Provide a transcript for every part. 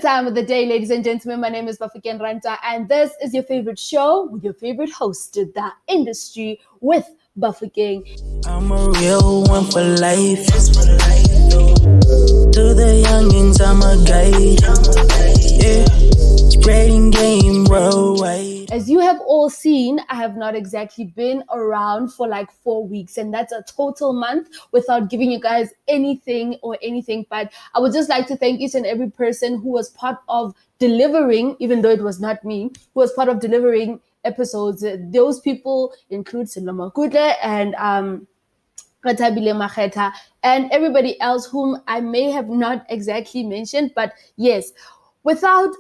time of the day, ladies and gentlemen. My name is Bafokeng Ranta, and this is your favorite show with your favorite host, The Industry with Bafokeng. I'm a real one for life. To the youngins, I'm a guide. Yeah, spreading game worldwide. As you have all seen, I have not exactly been around for like 4 weeks, and that's a total month without giving you guys anything. But I would just like to thank each and every person who was part of delivering, even though it was not me, who was part of delivering episodes. Those people include Siloma Kudle and Katabile Macheta and everybody else whom I may have not exactly mentioned. But yes, without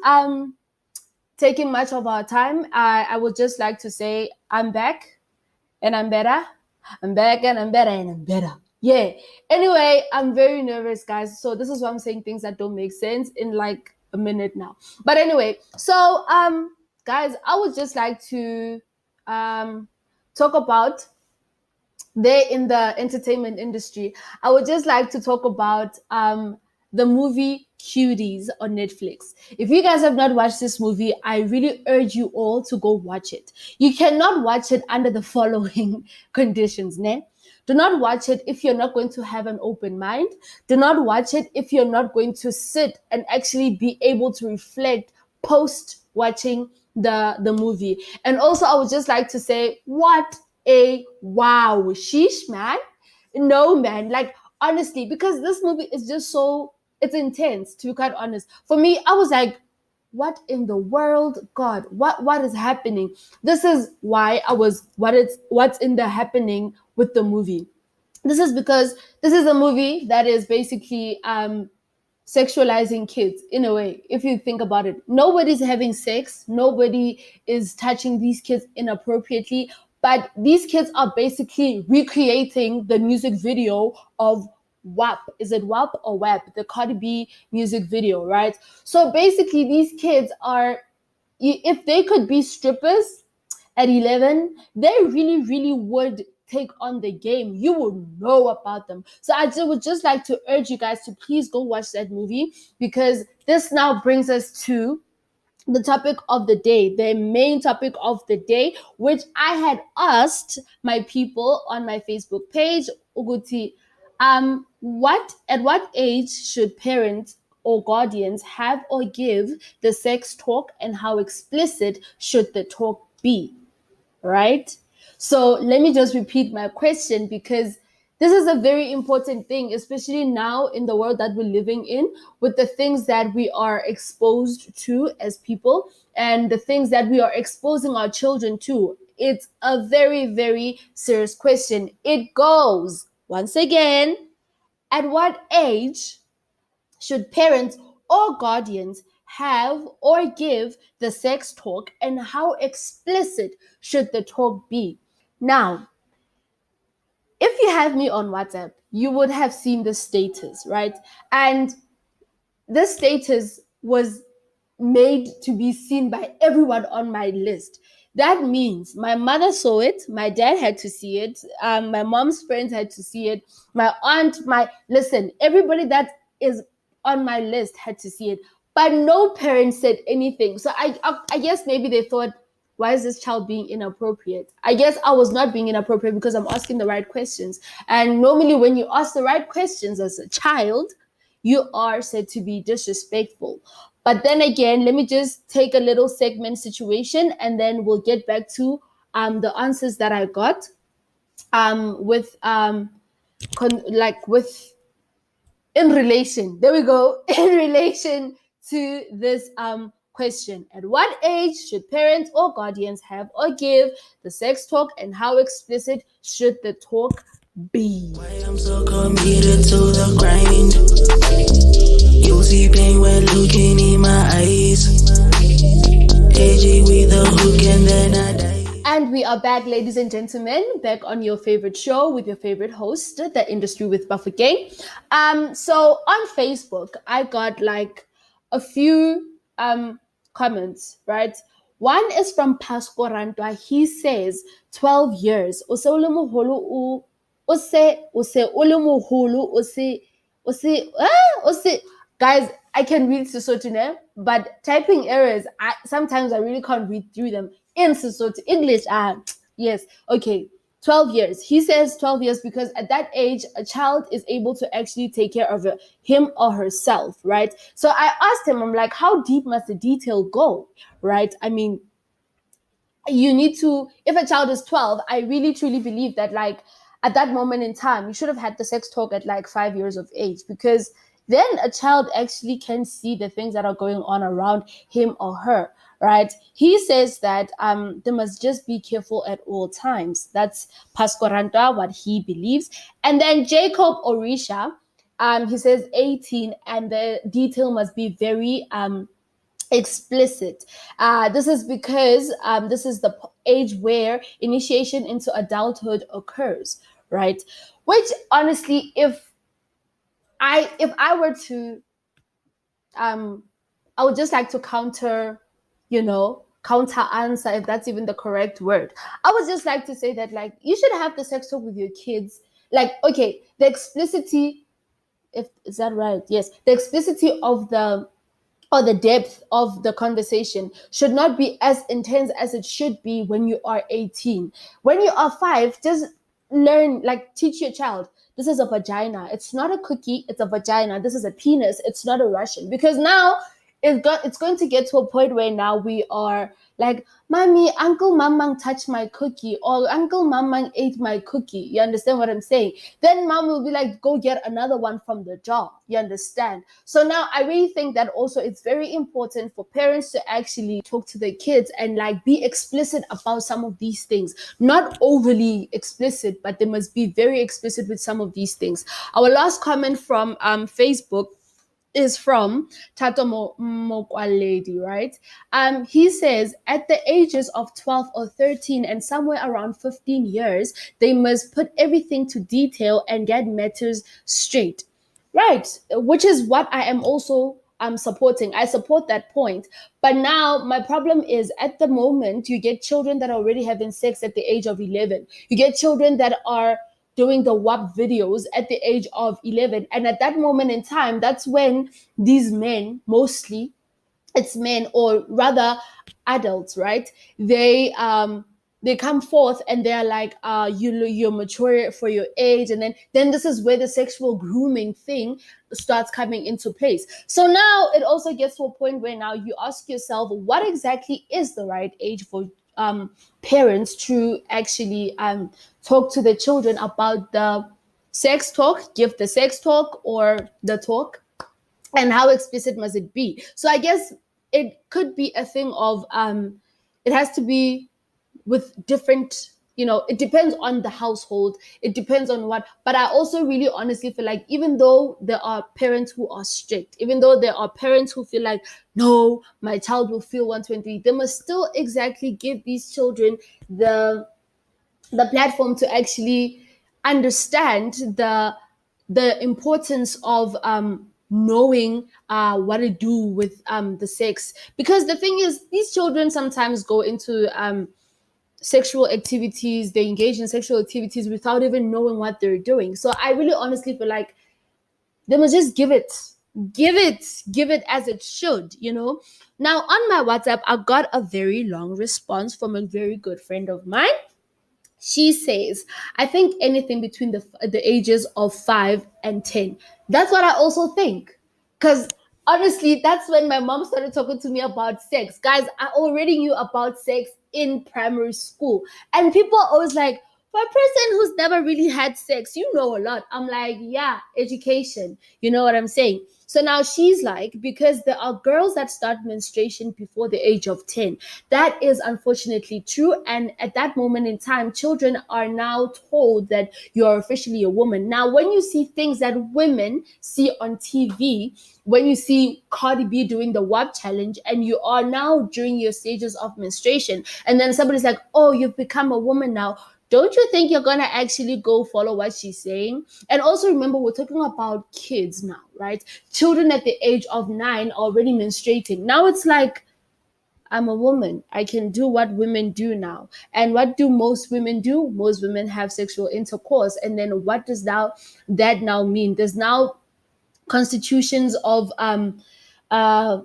taking much of our time, I would just like to say I'm back and I'm better. I'm back and I'm better and I'm better. Yeah. Anyway, I'm very nervous, guys. So this is why I'm saying things that don't make sense in like a minute now. But anyway, so guys, I would just like to talk about they're in the entertainment industry. I would just like to talk about the movie Cuties on Netflix. If you guys have not watched this movie, I really urge you all to go watch it. You cannot watch it under the following conditions, ne? Do not watch it if you're not going to have an open mind. Do not watch it if you're not going to sit and actually be able to reflect post watching the movie. And also, I would just like to say, what a wow, sheesh, man. No, man, like honestly, because this movie is just so, it's intense, to be quite honest. For me, I was like, what in the world, God, what is happening? This is why I was what's in the happening with the movie. This is because this is a movie that is basically sexualizing kids in a way. If you think about it, nobody's having sex, nobody is touching these kids inappropriately, but these kids are basically recreating the music video of WAP. Is it WAP or WAP? The Cardi B music video, right? So basically, these kids are, if they could be strippers at 11, they really, really would take on the game. You would know about them. So I would just like to urge you guys to please go watch that movie, because this now brings us to the topic of the day, the main topic of the day, which I had asked my people on my Facebook page, Uguti, at what age should parents or guardians have or give the sex talk, and how explicit should the talk be? Right? So let me just repeat my question, because this is a very important thing, especially now in the world that we're living in, with the things that we are exposed to as people and the things that we are exposing our children to. It's a very, very serious question. It goes, once again, at what age should parents or guardians have or give the sex talk, and how explicit should the talk be? Now, if you have me on WhatsApp, you would have seen the status, right? And this status was made to be seen by everyone on my list. That means my mother saw it, my dad had to see it, my mom's friends had to see it, my aunt, everybody that is on my list had to see it, but no parent said anything. So I guess maybe they thought, why is this child being inappropriate? I guess I was not being inappropriate because I'm asking the right questions. And normally when you ask the right questions as a child, you are said to be disrespectful. But then again, let me just take a little segment situation, and then we'll get back to the answers that I got with in relation. There we go. In relation to this question. At what age should parents or guardians have or give the sex talk, and how explicit should the talk be? Why I'm so committed to the grind. You see pain when looking in my eyes. AG with a hook and then I die. And we are back, ladies and gentlemen, back on your favorite show with your favorite host, The Industry with Bafokeng. So on Facebook, I got like a few comments, right? One is from Pasco Rantwa. He says 12 years. Guys, I can read Sesotho, but typing errors, sometimes I really can't read through them in Sesotho. English, yes, okay. 12 years. He says 12 years because at that age, a child is able to actually take care of him or herself, right? So I asked him, I'm like, how deep must the detail go, right? I mean, you need to, if a child is 12, I really truly believe that, like, at that moment in time, you should have had the sex talk at like 5 years of age, because then a child actually can see the things that are going on around him or her, right? He says that they must just be careful at all times. That's Pascoranta, what he believes. And then Jacob Orisha, he says 18, and the detail must be very explicit. This is because this is the age where initiation into adulthood occurs, right? Which honestly, if I were to, I would just like to counter answer, if that's even the correct word. I would just like to say that, like, you should have the sex talk with your kids. Like, okay, the explicitity, if is that right? Yes, the explicitity of the or the depth of the conversation should not be as intense as it should be when you are 18. When you are 5, just learn, like, teach your child, this is a vagina. It's not a cookie, it's a vagina. This is a penis, it's not a Russian. Because now it's going to get to a point where now we are like, mommy, uncle mamang touched my cookie, or uncle mamang ate my cookie. You understand what I'm saying? Then mom will be like, go get another one from the jar. You understand? So now I really think that also it's very important for parents to actually talk to their kids and, like, be explicit about some of these things. Not overly explicit, but they must be very explicit with some of these things. Our last comment from Facebook is from Tato Mokwaledi, right? He says at the ages of 12 or 13 and somewhere around 15 years, they must put everything to detail and get matters straight, right? Which is what I am also supporting. I support that point. But now my problem is, at the moment, you get children that are already having sex at the age of 11. You get children that are doing the WAP videos at the age of 11. And at that moment in time, that's when these men, mostly it's men, or rather adults, right? They come forth and they're like, you're mature for your age. And then this is where the sexual grooming thing starts coming into place. So now it also gets to a point where now you ask yourself, what exactly is the right age for parents to actually talk to the children about the sex talk, give the sex talk or the talk, and how explicit must it be? So I guess it could be a thing of it has to be with different, it depends on the household, it depends on what. But I also really honestly feel like, even though there are parents who are strict, even though there are parents who feel like, no, my child will feel 120, they must still exactly give these children the platform to actually understand the importance of knowing what to do with the sex. Because the thing is, these children sometimes go into sexual activities, they engage in sexual activities without even knowing what they're doing. So I really honestly feel like they must just give it as it should. Now on my WhatsApp, I got a very long response from a very good friend of mine. She says, I think anything between the ages of 5 and 10. That's what I also think. Because honestly, that's when my mom started talking to me about sex. Guys, I already knew about sex in primary school. And people are always like, for a person who's never really had sex, you know a lot. I'm like, yeah, education. You know what I'm saying? So now she's like, because there are girls that start menstruation before the age of 10. That is unfortunately true. And at that moment in time, children are now told that you're officially a woman. Now, when you see things that women see on TV, when you see Cardi B doing the WAP challenge, and you are now during your stages of menstruation, and then somebody's like, oh, you've become a woman now, don't you think you're going to actually go follow what she's saying? And also remember, we're talking about kids now, right? Children at the age of 9 already menstruating. Now it's like, I'm a woman. I can do what women do now. And what do most women do? Most women have sexual intercourse. And then what does that now mean? There's now constitutions of uh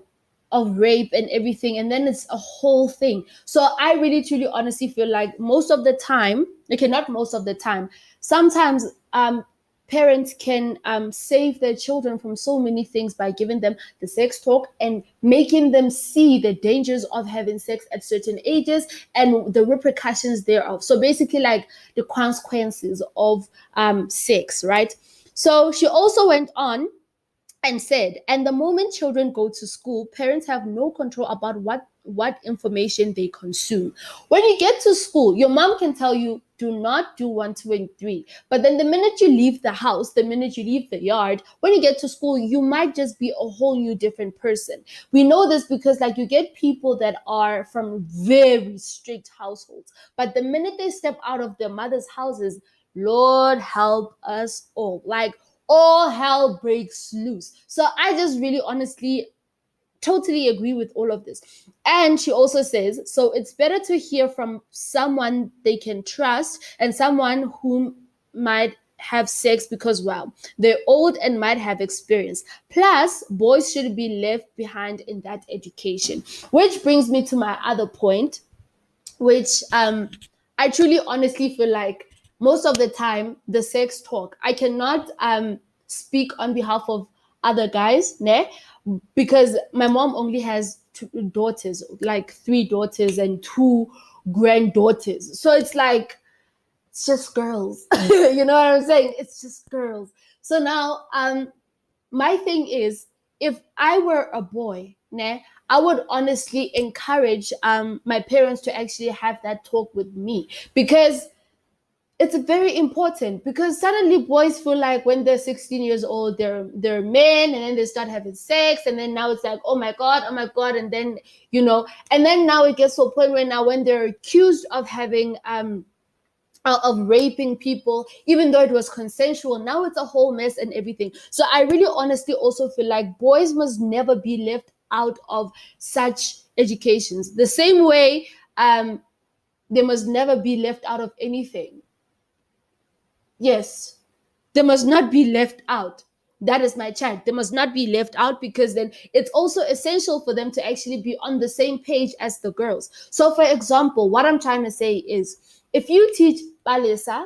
of rape and everything, and then it's a whole thing. So I really truly honestly feel like most of the time, okay, not most of the time, sometimes parents can save their children from so many things by giving them the sex talk and making them see the dangers of having sex at certain ages and the repercussions thereof. So basically, like the consequences of sex, right? So she also went on and said, and the moment children go to school, parents have no control about what information they consume. When you get to school, your mom can tell you, do not do 1, 2, and 3. But then the minute you leave the house, the minute you leave the yard, when you get to school, you might just be a whole new different person. We know this because like you get people that are from very strict households, but the minute they step out of their mother's houses, Lord help us all. Like all hell breaks loose. So I just really honestly totally agree with all of this. And she also says, so it's better to hear from someone they can trust and someone who might have sex because, well, they're old and might have experience. Plus, boys should be left behind in that education. Which brings me to my other point, which I truly honestly feel like most of the time the sex talk, I cannot speak on behalf of other guys, ne? Because my mom only has two daughters, like three daughters and two granddaughters. So it's like it's just girls. You know what I'm saying? It's just girls. So now my thing is, if I were a boy, ne, I would honestly encourage my parents to actually have that talk with me, because it's very important. Because suddenly boys feel like when they're 16 years old, they're men, and then they start having sex, and then now it's like, oh my god, and then and then now it gets to a point where now when they're accused of having of raping people, even though it was consensual, now it's a whole mess and everything. So I really honestly also feel like boys must never be left out of such educations, the same way they must never be left out of anything. Yes, they must not be left out. That is my child. They must not be left out, because then it's also essential for them to actually be on the same page as the girls. So, for example, what I'm trying to say is, if you teach Palesa,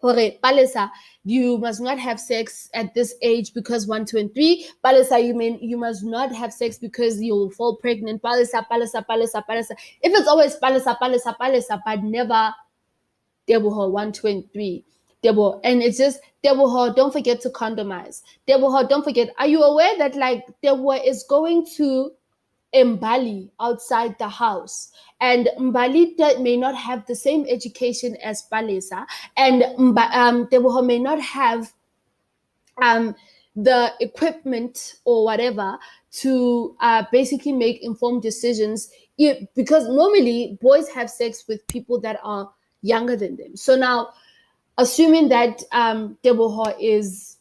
Palesa, you must not have sex at this age because 1, 2, and 3. Palesa, you must not have sex because you'll fall pregnant. Palesa, Palesa, Palesa, Palesa. If it's always Palesa, Palesa, Palesa, but never Debuho 1, 2, and 3. Debo, and it's just Debo, don't forget to condomize. Debo, don't forget. Are you aware that like Debo is going to Mbali outside the house, and Mbali may not have the same education as Palesa, and Debo may not have the equipment or whatever to basically make informed decisions, because normally boys have sex with people that are younger than them. So now, assuming that Deboho is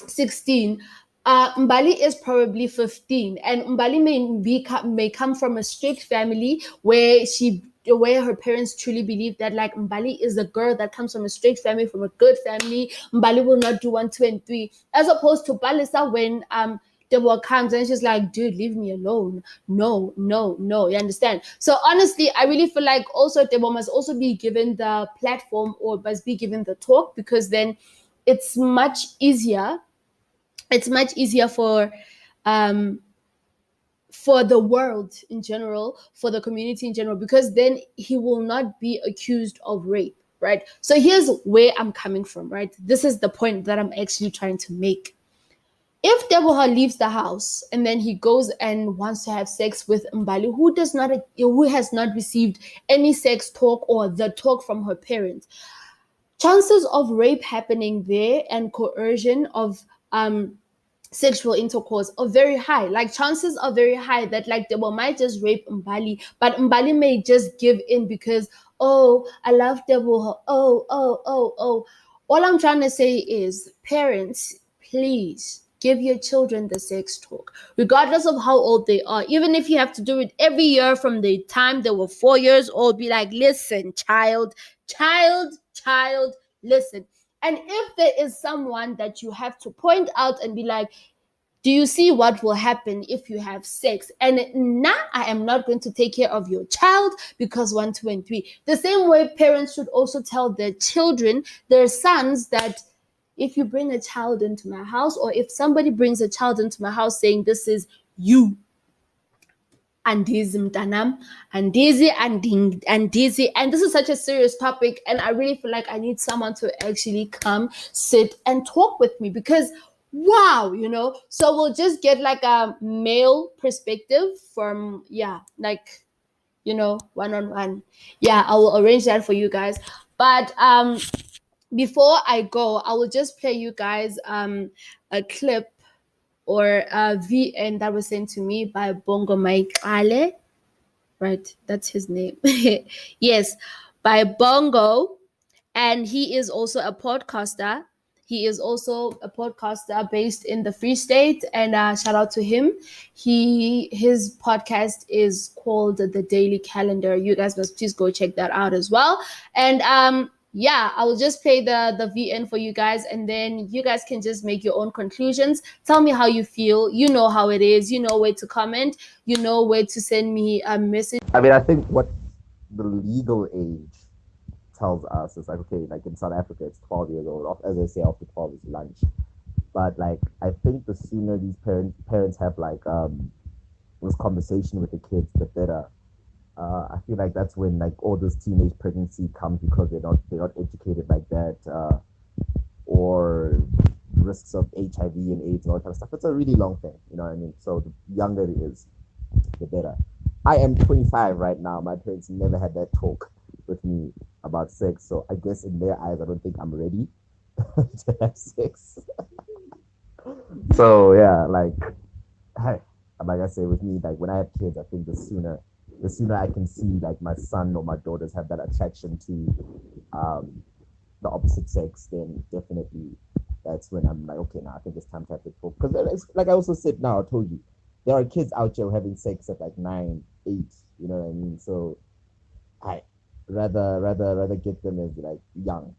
16, Mbali is probably 15, and Mbali may come from a strict family where her parents truly believe that like Mbali is a girl that comes from a strict family, from a good family. Mbali will not do 1, 2, and 3, as opposed to Balisa when Deborah comes and she's like, dude, leave me alone. No, no, no. You understand? So honestly, I really feel like also Deborah must also be given the platform, or must be given the talk, because then it's much easier. It's much easier for the world in general, for the community in general, because then he will not be accused of rape, right? So here's where I'm coming from, right? This is the point that I'm actually trying to make. If Deborah leaves the house and then he goes and wants to have sex with Mbali, who has not received any sex talk or the talk from her parents, chances of rape happening there and coercion of sexual intercourse are very high. Like chances are very high that like Debo might just rape Mbali, but Mbali may just give in because, oh, I love Debo. Oh. All I'm trying to say is, parents, please give your children the sex talk, regardless of how old they are. Even if you have to do it every year from the time they were 4 years old, be like, listen, child, listen. And if there is someone that you have to point out and be like, Do you see what will happen if you have sex? And now I am not going to take care of your child because 1, 2, and 3. The same way parents should also tell their children, their sons, that if you bring a child into my house, or if somebody brings a child into my house saying this is you, andizi mntanam, andizi andizi, and this is such a serious topic, and I really feel like I need someone to actually come sit and talk with me, because wow, so we'll just get like a male perspective from, like, one-on-one. I will arrange that for you guys. But before I go, I will just play you guys a clip or a VN that was sent to me by Bongo Maikale. Right, that's his name. Yes, by Bongo. And he is also a podcaster. He is also a podcaster based in the Free State, and shout out to him. His podcast is called The Daily Calendar. You guys must please go check that out as well. And I will just play the VN for you guys, and then you guys can just make your own conclusions. Tell me how you feel. You know how it is. You know where to comment. You know where to send me a message. I mean, I think what the legal age tells us is like, okay, like in South Africa, it's 12 years old. As they say, after 12 is lunch. But like, I think the sooner these parents have like this conversation with the kids, the better. I feel like that's when like all this teenage pregnancy comes, because they're not educated like that, or risks of HIV and AIDS and all that kind of stuff. It's a really long thing, you know what I mean? So the younger it is, the better. I am 25 right now. My parents never had that talk with me about sex, so I guess in their eyes, I don't think I'm ready to have sex. So yeah, like I say, with me, like when I have kids, I think the sooner I can see like my son or my daughters have that attraction to the opposite sex, then definitely that's when I'm like, okay, now I think it's time to have the talk. Because like I also said, now I told you, there are kids out there having sex at like 9, 8, you know what I mean? So I rather get them as like young.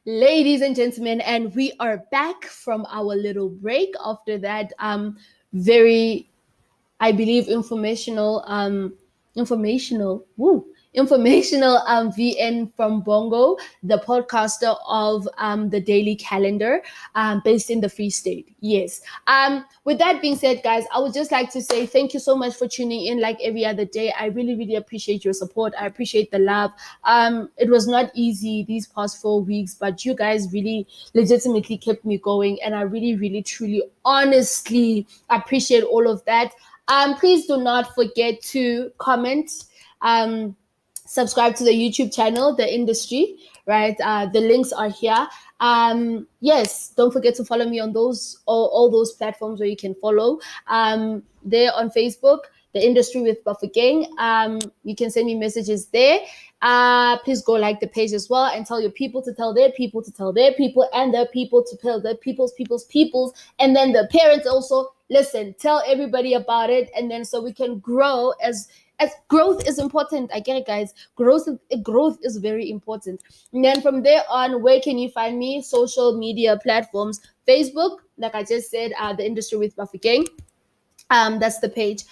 Ladies and gentlemen, and we are back from our little break after that very, I believe, informational VN from Bongo, the podcaster of the Daily Calendar, based in the Free State. Yes. With that being said, guys, I would just like to say thank you so much for tuning in like every other day. I really, really appreciate your support. I appreciate the love. It was not easy these past 4 weeks, but you guys really legitimately kept me going, and I really, really, truly, honestly appreciate all of that. Please do not forget to comment, subscribe to the YouTube channel, The Industry, right? The links are here. Yes, don't forget to follow me on those all those platforms where you can follow. There on Facebook, The Industry with Bafokeng. You can send me messages there. Please go like the page as well, and tell your people to tell their people to tell their people, and their people to tell their people's, and then the parents also. Listen, tell everybody about it, and then so we can grow as growth is important. I get it, guys. Growth is very important. And then from there on, where can you find me? Social media platforms. Facebook, like I just said, The Industry with Bafokeng. That's the page.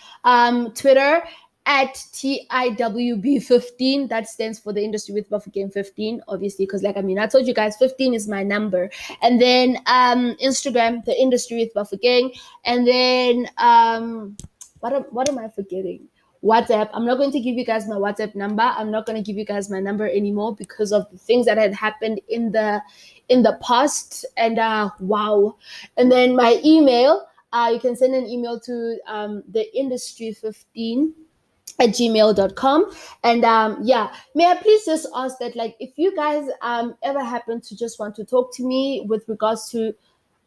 Twitter at TIWB15. That stands for The Industry with Bafokeng 15, obviously, because I told you guys, 15 is my number. And then Instagram, The Industry with Bafokeng. And then what am I forgetting? WhatsApp. I'm not going to give you guys my WhatsApp number. I'm not going to give you guys my number anymore because of the things that had happened in the past. And wow. And then my email. You can send an email to theindustry15@gmail.com. And may I please just ask that, like, if you guys ever happen to just want to talk to me with regards to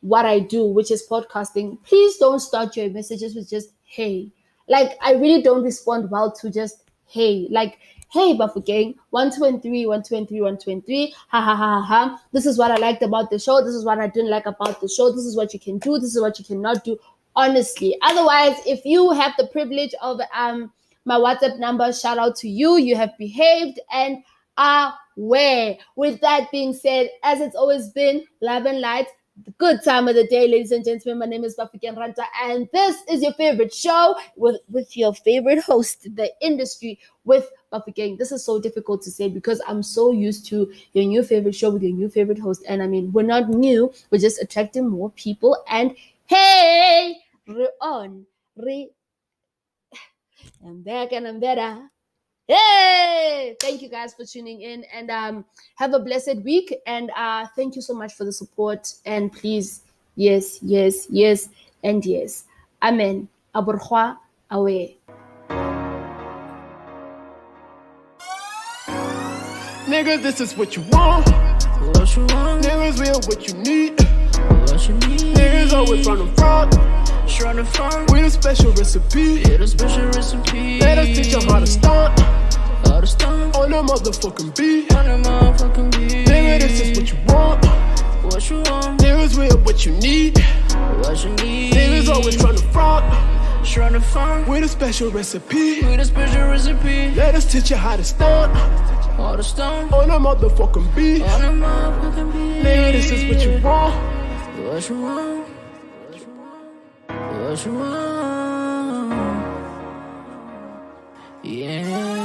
what I do, which is podcasting, please don't start your messages with just hey. Like, I really don't respond well to just hey. Like, hey, Bafokeng, 1, 2, and 3, 1, 2, and 3, 1, 2, and 3. Ha ha ha ha. This is what I liked about the show. This is what I didn't like about the show. This is what you can do. This is what you cannot do. Honestly. Otherwise, if you have the privilege of my WhatsApp number, shout out to you. You have behaved and are aware. With that being said, as it's always been, love and light. the good time of the day, ladies and gentlemen. My name is Bafika Ranta, and this is your favorite show with your favorite host, the industry with Bafika. This is so difficult to say because I'm so used to your new favorite show with your new favorite host. And I mean, we're not new, we're just attracting more people. And hey, I'm back and I'm better. Hey, thank you guys for tuning in, and have a blessed week, and thank you so much for the support. And please, yes, and yes, amen. Aburkhwa away. Nigga, this is what you want. What you want? Niggas real what you need. What you need? Niggas always tryna front. Tryna find We the special recipe. get a special recipe. Let us teach them how to stunt How to stomp on the motherfucking beat. on the motherfucking beat. Nigga, this is what you want. What you want? Niggas real what you need. What you need? Niggas always tryna front. Tryna find We the special recipe. with a special recipe. Let us teach you how to stunt How to stomp on the motherfucking beat. on the motherfucking beat. Nigga, this is what you want. What you want? What you want? Yeah.